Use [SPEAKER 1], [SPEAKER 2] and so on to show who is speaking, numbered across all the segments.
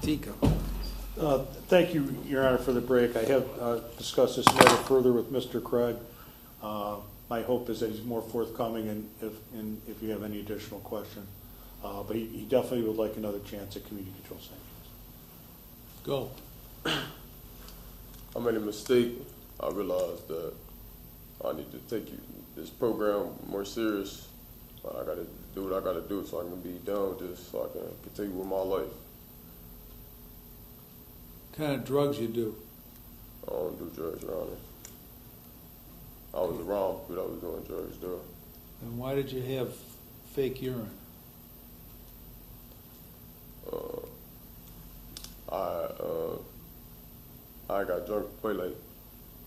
[SPEAKER 1] Tico.
[SPEAKER 2] Thank you, Your Honor, for the break. I have discussed this matter further with Mr. Craig. My hope is that he's more forthcoming and if you have any additional questions. But he definitely would like another chance at community control sanctions.
[SPEAKER 1] Go.
[SPEAKER 3] I made a mistake. I realized that I need to take this program more serious. I got to do what I got to do so I can be done with this, so I can continue with my life.
[SPEAKER 1] What kind of drugs you do?
[SPEAKER 3] I don't do drugs, Your Honor. I was around, but I was doing drugs, though.
[SPEAKER 1] And why did you have fake urine?
[SPEAKER 3] I got drunk probably like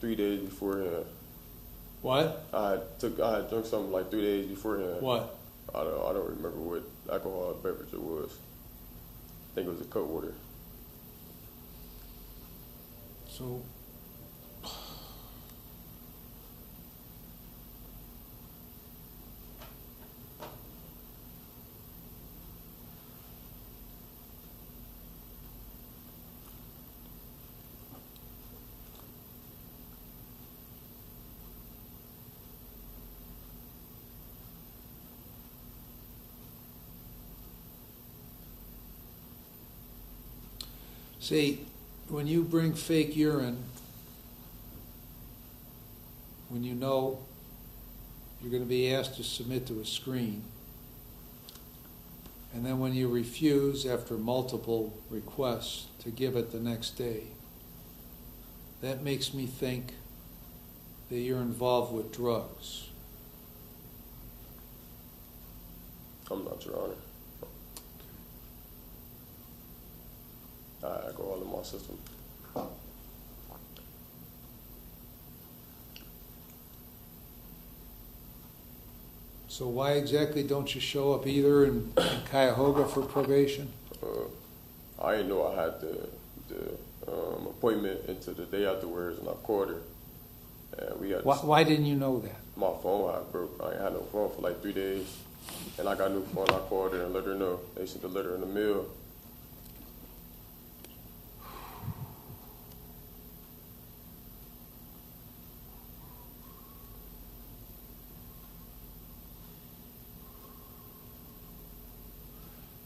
[SPEAKER 3] 3 days beforehand.
[SPEAKER 1] What?
[SPEAKER 3] I had drunk something like 3 days beforehand.
[SPEAKER 1] What?
[SPEAKER 3] I don't remember what alcoholic beverage it was. I think it was a cut water.
[SPEAKER 1] So, see, when you bring fake urine, when you know you're going to be asked to submit to a screen, and then when you refuse after multiple requests to give it the next day, that makes me think that you're involved with drugs.
[SPEAKER 3] I'm not, Your Honor. Alcohol in my system.
[SPEAKER 1] So why exactly don't you show up either in Cuyahoga for probation?
[SPEAKER 3] I didn't know I had the appointment into the day afterwards, and I called her. And we had
[SPEAKER 1] Why didn't you know that?
[SPEAKER 3] my phone had broke. I ain't had no phone for like 3 days, and I got a new phone. I called her and let her know. They sent the letter in the mail.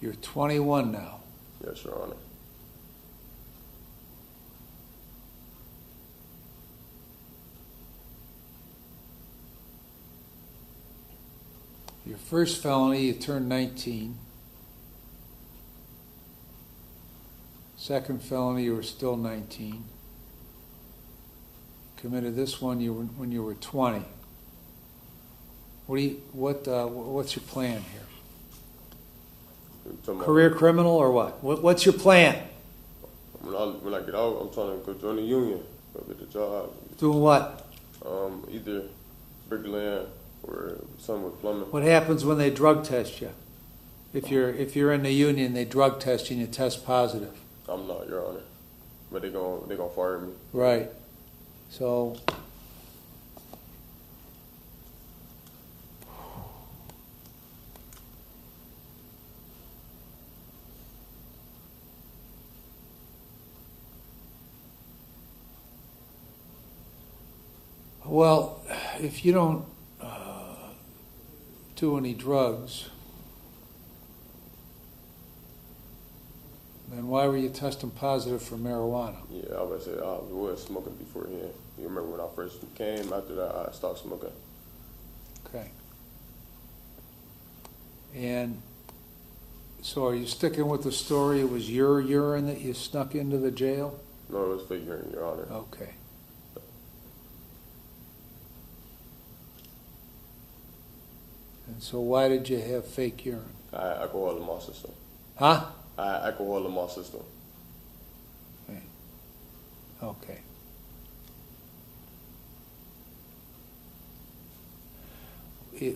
[SPEAKER 1] You're 21 now.
[SPEAKER 3] Yes, Your Honor.
[SPEAKER 1] Your first felony, you turned 19. Second felony, you were still 19. Committed this one when you were 20. What's your plan here? Career criminal or what? What's your plan?
[SPEAKER 3] When I get out, I'm trying to go join the union, go get a job.
[SPEAKER 1] Doing what?
[SPEAKER 3] Either bricklaying or something with plumbing.
[SPEAKER 1] What happens when they drug test you? If you're in the union, they drug test you and you test positive.
[SPEAKER 3] I'm not, Your Honor, but they gonna fire me.
[SPEAKER 1] Right. So. Well, if you don't do any drugs, then why were you testing positive for marijuana?
[SPEAKER 3] Yeah, I would say I was smoking beforehand. You remember when I first came? After that, I stopped smoking.
[SPEAKER 1] Okay. And so are you sticking with the story it was your urine that you snuck into the jail?
[SPEAKER 3] No, it was fake urine, Your Honor.
[SPEAKER 1] Okay. And so why did you have fake urine?
[SPEAKER 3] I had alcohol in my system.
[SPEAKER 1] Huh?
[SPEAKER 3] I had alcohol in my system.
[SPEAKER 1] Okay.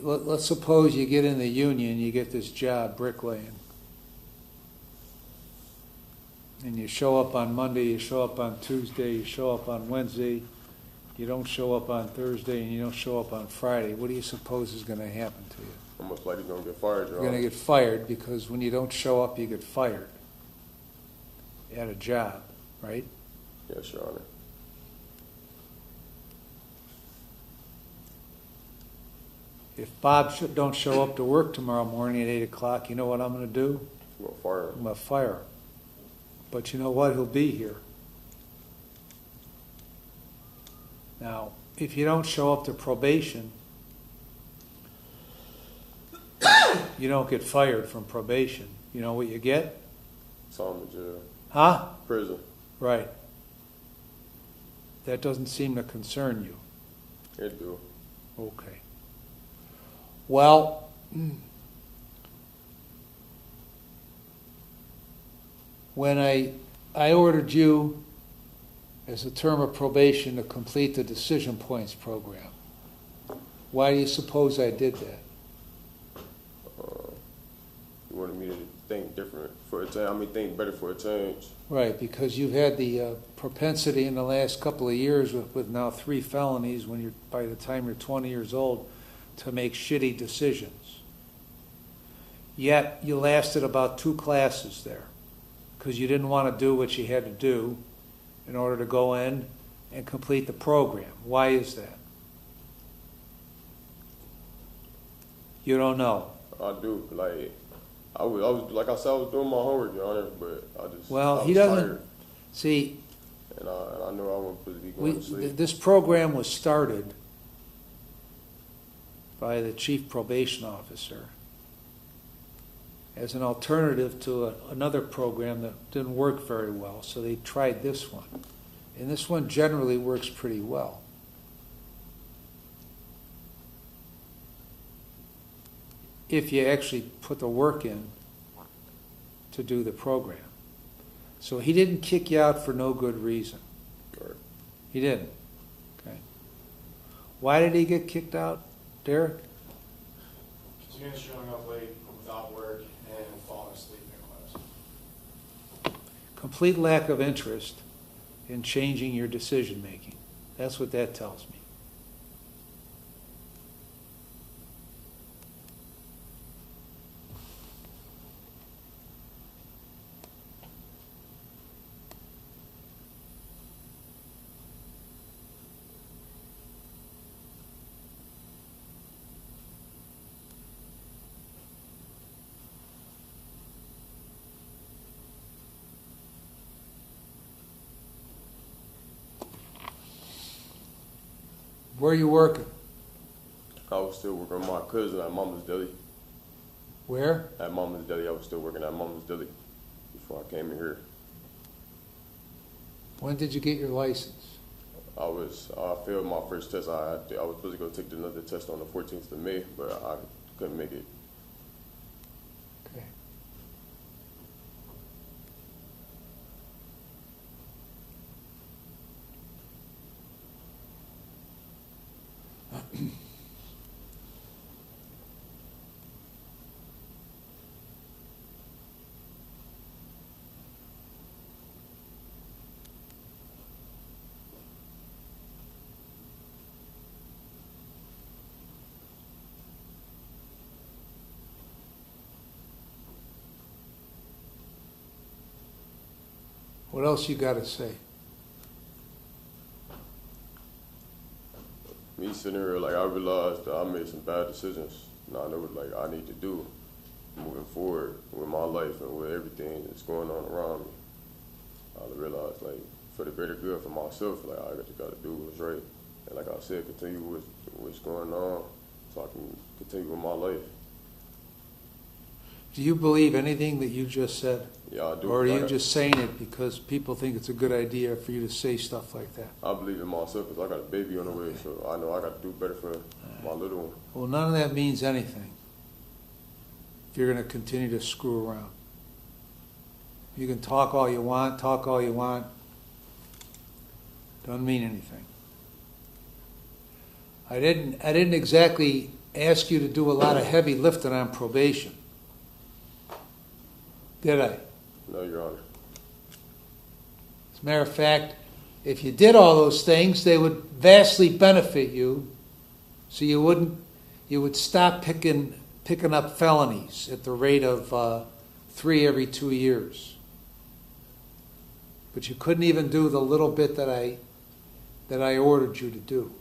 [SPEAKER 1] Let's suppose you get in the union, you get this job bricklaying. And you show up on Monday, you show up on Tuesday, you show up on Wednesday, you don't show up on Thursday, and you don't show up on Friday. What do you suppose is going to happen to you?
[SPEAKER 3] I'm most likely going to get fired, Your
[SPEAKER 1] You're going to get fired because when you don't show up, you get fired. at a job, right?
[SPEAKER 3] Yes, Your Honor.
[SPEAKER 1] If Bob don't show up to work tomorrow morning at 8 o'clock, you know what I'm going to do?
[SPEAKER 3] I'm gonna fire
[SPEAKER 1] I'm
[SPEAKER 3] him.
[SPEAKER 1] going to fire him. But you know what? He'll be here. Now, if you don't show up to probation, you don't get fired from probation. You know what you get?
[SPEAKER 3] Saw him in jail.
[SPEAKER 1] Huh?
[SPEAKER 3] Prison.
[SPEAKER 1] Right. That doesn't seem to concern you.
[SPEAKER 3] It do.
[SPEAKER 1] Okay. Well, when I ordered you as a term of probation to complete the decision points program, why do you suppose I did that?
[SPEAKER 3] You wanted me to think different for a change. I mean, think better for a change.
[SPEAKER 1] Right, because you've had the propensity in the last couple of years with now 3 felonies when you're, by the time you're 20 years old, to make shitty decisions. Yet you lasted about 2 classes there because you didn't want to do what you had to do in order to go in and complete the program. Why is that? You don't know.
[SPEAKER 3] I do. Like, I was like I said, I was doing my homework, Your Honor, but I just.
[SPEAKER 1] Well,
[SPEAKER 3] I
[SPEAKER 1] he
[SPEAKER 3] was
[SPEAKER 1] doesn't.
[SPEAKER 3] tired,
[SPEAKER 1] See,
[SPEAKER 3] and I knew I wasn't supposed to be going to sleep.
[SPEAKER 1] this program was started by the chief probation officer as an alternative to another program that didn't work very well. So they tried this one. And this one generally works pretty well. If you actually put the work in to do the program. So he didn't kick you out for no good reason.
[SPEAKER 3] Right.
[SPEAKER 1] He didn't. Okay. Why did he get kicked out, Derek?
[SPEAKER 4] Continuing showing up late without work and falling asleep in class.
[SPEAKER 1] Complete lack of interest in changing your decision making. That's what that tells me. Where are you working?
[SPEAKER 3] I was still working with my cousin at Mama's Deli.
[SPEAKER 1] Where?
[SPEAKER 3] At Mama's Deli, I was still working at Mama's Deli before I came in here.
[SPEAKER 1] When did you get your license?
[SPEAKER 3] I failed my first test. I was supposed to go take another test on the 14th of May, but I couldn't make it.
[SPEAKER 1] Okay. What else you got to say?
[SPEAKER 3] Me sitting here, like, I realized that I made some bad decisions. And I know what, like, I need to do moving forward with my life and with everything that's going on around me. I realized, like, for the greater good for myself, like, I just got to do what's right. And like I said, continue with what's going on so I can continue with my life.
[SPEAKER 1] Do you believe anything that you just said?
[SPEAKER 3] Yeah, I do.
[SPEAKER 1] Or are you
[SPEAKER 3] Like,
[SPEAKER 1] just saying it because people think it's a good idea for you to say stuff like that?
[SPEAKER 3] I believe in myself because I got a baby on the way, so I know I got to do better for my little one.
[SPEAKER 1] Well, none of that means anything if you're going to continue to screw around. You can talk all you want, doesn't mean anything. I didn't exactly ask you to do a lot of heavy lifting on probation. Did I?
[SPEAKER 3] No, Your Honor.
[SPEAKER 1] As a matter of fact, if you did all those things, they would vastly benefit you, so you would stop picking up felonies at the rate of 3 every 2 years. But you couldn't even do the little bit that I ordered you to do.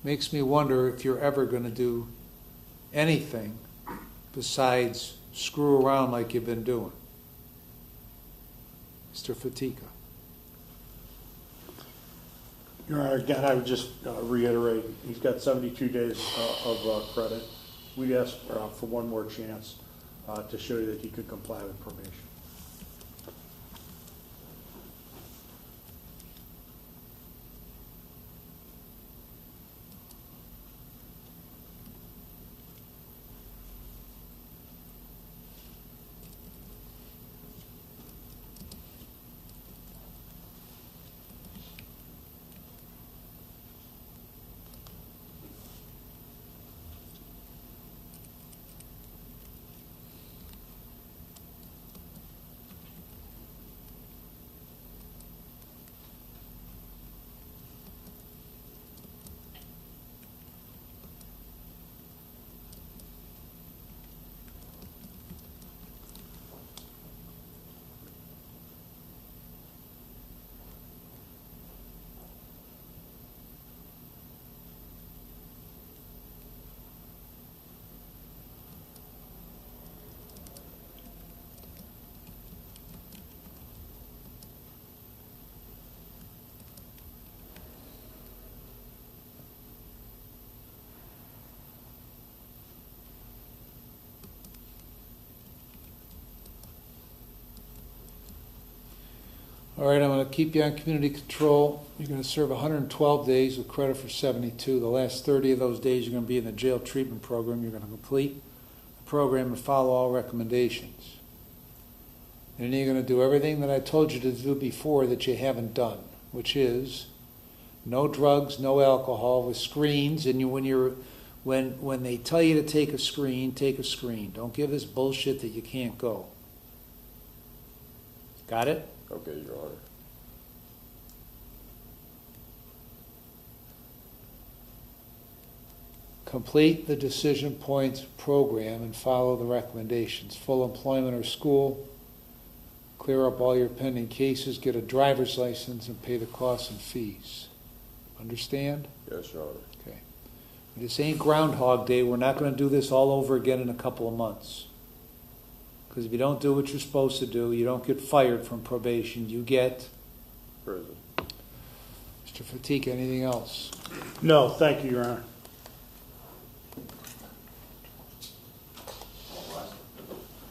[SPEAKER 1] Makes me wonder if you're ever going to do anything besides screw around like you've been doing. Mr. Fatika.
[SPEAKER 2] Your Honor, again, I would just reiterate, he's got 72 days of credit. We'd ask for one more chance to show you that he could comply with probation.
[SPEAKER 1] All right, I'm going to keep you on community control. You're going to serve 112 days with credit for 72. The last 30 of those days you're going to be in the jail treatment program. You're going to complete the program and follow all recommendations. And then you're going to do everything that I told you to do before that you haven't done, which is no drugs, no alcohol, with screens. And when they tell you to take a screen, take a screen. Don't give us bullshit that you can't go. Got it?
[SPEAKER 3] Okay, Your Honor.
[SPEAKER 1] Complete the decision points program and follow the recommendations. Full employment or school, clear up all your pending cases, get a driver's license, and pay the costs and fees. Understand?
[SPEAKER 3] Yes, Your Honor.
[SPEAKER 1] Okay. This ain't Groundhog Day. We're not going to do this all over again in a couple of months. Because if you don't do what you're supposed to do, you don't get fired from probation. You get...
[SPEAKER 3] Prison.
[SPEAKER 1] Mr. Fatika, anything else?
[SPEAKER 2] No, thank you, Your Honor.